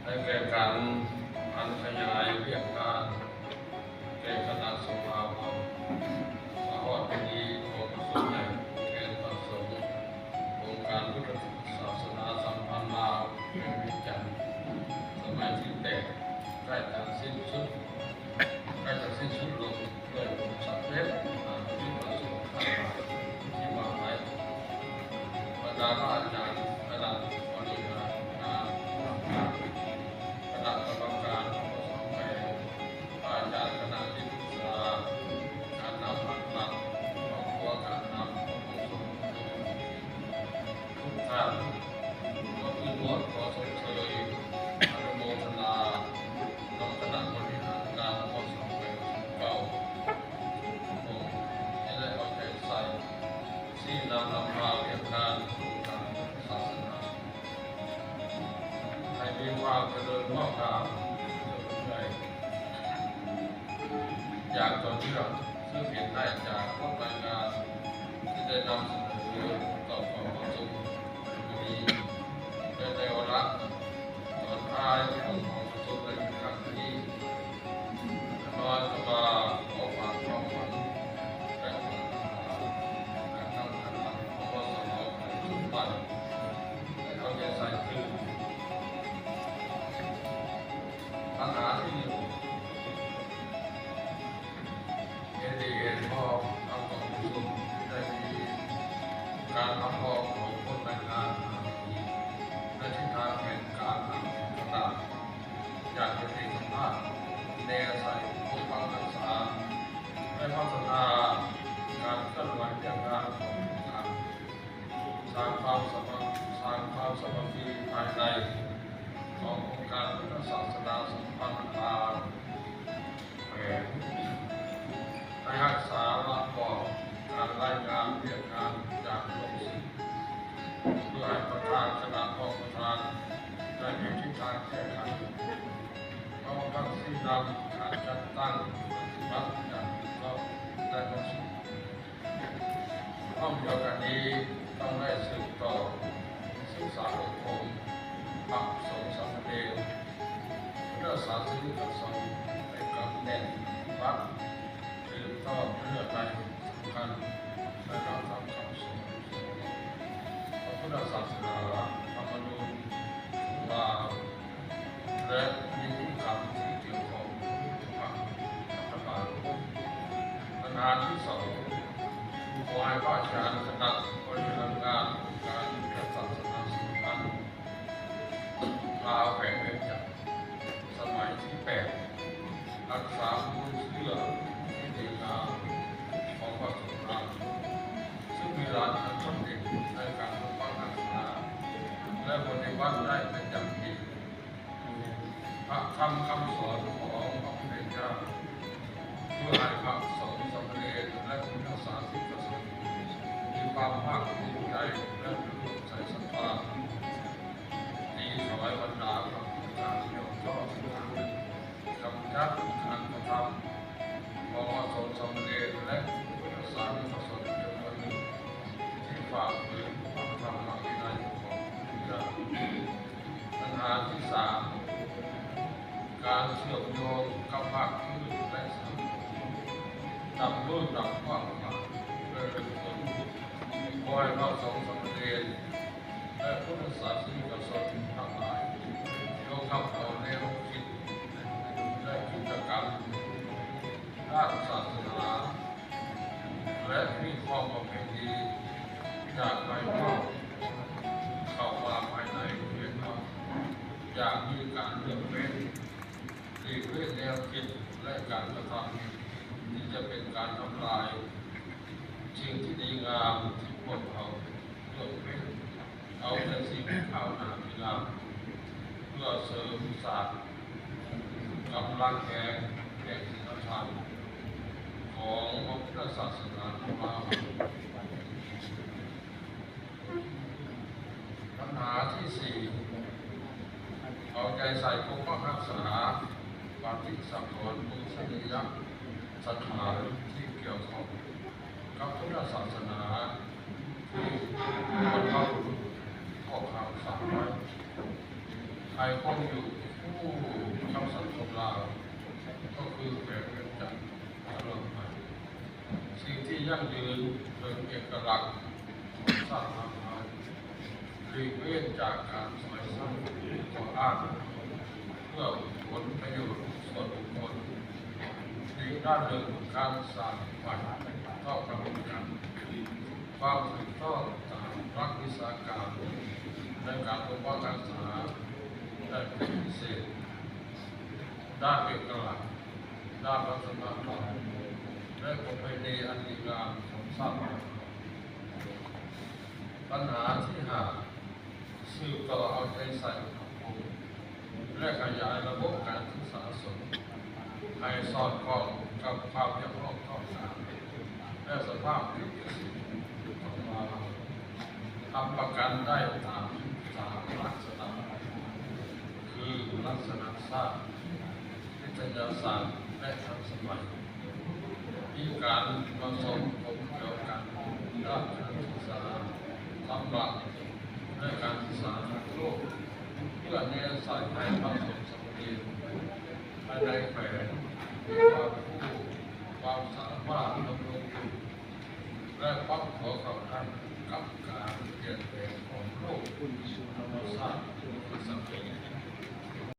ได้แก่การอันขยายเรียกการแก่คณะสภาพสหวัฒนีของสมเด็จเทพประสงค์องค์การพุทธศาสนาสัมพันธ์ลาววิจันทร์สมัยที่8ใกล้จะสิ้นสุดลงด้วยผลสำเร็จที่ประสบที่มาหมายบรรดาอาจารย์คณะบริหารงานคณะกรรมการของสมเด็จอาจารย์คณะที่ปรึกษาการนำหลักครอบครัวการนำของสมเด็จทุกท่านก็คือหมวดขอชมเชยอนุโมทนาต่อคณะบริหารงานของสมเด็จเก่าที่ได้เอาใจใส่ที่นำพาเรียนการทางศาสนาให้มีความเจริญงอกงามอย่างต่อเนื่องซึ่งเห็นได้จากผลรายงานที่ได้นำเสนอต่อความประชุมนี้ในวาระตอนท้ายของประชุมในครั้งนี้น้อยสภาขอฝากความหวังและนำคณะของสมทุกท่านและเอาใจใส่คือปัญหาที่เห็นพอทางของประชุมได้มีการทำพอของคนรายงานในทิศทางแห่งการนำต่างอยากจะเป็นสัมภาษณ์ในอาศัยผู้ฟังศึกษาและพัฒนาการเคลื่อนไหวอย่างงานของการสร้างความสามัคคีภายในขององค์การพุทธศาสนาสัมพันธ์ลาวแผนในรักษาละบอกการรายงานเรียกงานจากกรมศิลป์เพื่อให้ประธานคณะรองประธานได้มีทิศทางแก้ไขเพราะทั้งที่นำการจัดตั้งปฏิบัติอย่างถูกต้องและเหมาะสมข้อเดียวกันนี้ต้องได้สืบต่อศึกษาอบรมพระสงฆ์สามเณรเพื่อศาสนิกชนในกับแน่นวัดสืบทอดเพื่อในสำคัญในการทำคำสอนพระพุทธศาสนาธรรมนูญลาวและนิติกรรมที่เกี่ยวข้องกับรัฐบาลปัญหาที่สองขอให้พระอาจารย์คณะบริหารงานองค์การพุทธศาสนาสัมพันธ์ลาวแผงเวียงจันทร์สมัยที่8รักษาผู้เชื่อที่ดีงามของพระสงฆ์ลาวซึ่งมีหลักอันต้นเด่นในการปกป้องศาสนาและปฏิบัติได้เป็นอย่างดีพระธรรมคำสอนของพระพุทธเจ้าเพื่อให้พระสงฆ์สามเณรและพุทธศาสนิกชนมีความภาคภูมิใจและร่วมใจศรัทธาดีถวายบรรดาพระพุทธเจ้ายกย่องกำจัดการกระทำของพระสงฆ์สามเณรและพุทธศาสนิกชนจำนวนหนึ่งที่ฝ่าฝืนพระธรรมวินัยของพระพุทธเจ้าปัญหาที่สามการเชื่อมโยงกับภาคพื้นและสังคมนำรุ่นนำความมาเพื่อเป็นผลคอยพระสงฆ์สามเณรและพุทธศาสนิกชนทั้งหลายยกเข้าเอาแนวคิดและกิจกรรมด้านศาสนาและมีความประเพณีจากภายนอกเข้ามาภายในประเทศเราอย่างมีการเลือกเว้นหลีกเลี่ยงแนวคิดและการกระทำที่จะเป็นการทำลายสิ่งที่ดีงามที่พวกเราเลือกเว้นเอาแต่สิ่งข้าวหน้าดีงามเพื่อเสริมสร้างกำลังแห่งศีลธรรมของพระพุทธศาสนาของเราปัญหาที่สี่เอาใจใส่ปกป้องรักษาปฏิสังขรณ์ปุชนียสถานที่เกี่ยวข้องกับพุทธศาสนาที่บรรพบุรุษออกคำสั่งไว้ให้คงอยู่ ผู้คำสั่งของเราก็คือแผ่เกิดจากอารมณ์ใหม่สิ่งที่ยั่งยืนเป็นเอกลักษณ์ของชาติอาณาหลีกเลี่ยงจากการสมัยสั้นก่ออ้างเพื่อผลประโยชน์ส่วนบุคคลอีกด้านหนึ่งการสร้างฝันต้องกำหนดกันความถูกต้องตามหลักวิชาการในการปกป้องรักษาและพิเศษด้านเอกลักษณ์ด้านวัฒนธรรมและประเพณีอันดีงามของชาติปัญหาที่หาสืบต่อเอาใจใส่สังคมและขยายระบบการศึกษาสงฆ์ให้สอดคล้องกับความเรียบร้อยต้องการและสภาพวิถีชีวิตของเราทำประกันได้ตามลักษณะคือลักษณะศาสตร์วิทยาศาสตร์และทันสมัยมีการผสมผมเกี่ยวกันด้านการศึกษาตำราและการศึกษาทางโลกเพื่อแนวสายให้ผสมสมดุลภายในแฝงมีความรู้ความสามารถดำรงอยู่และปรับตัวเข้ากันกับการเปลี่ยนแปลงของโลกธรรมชาติและสังคม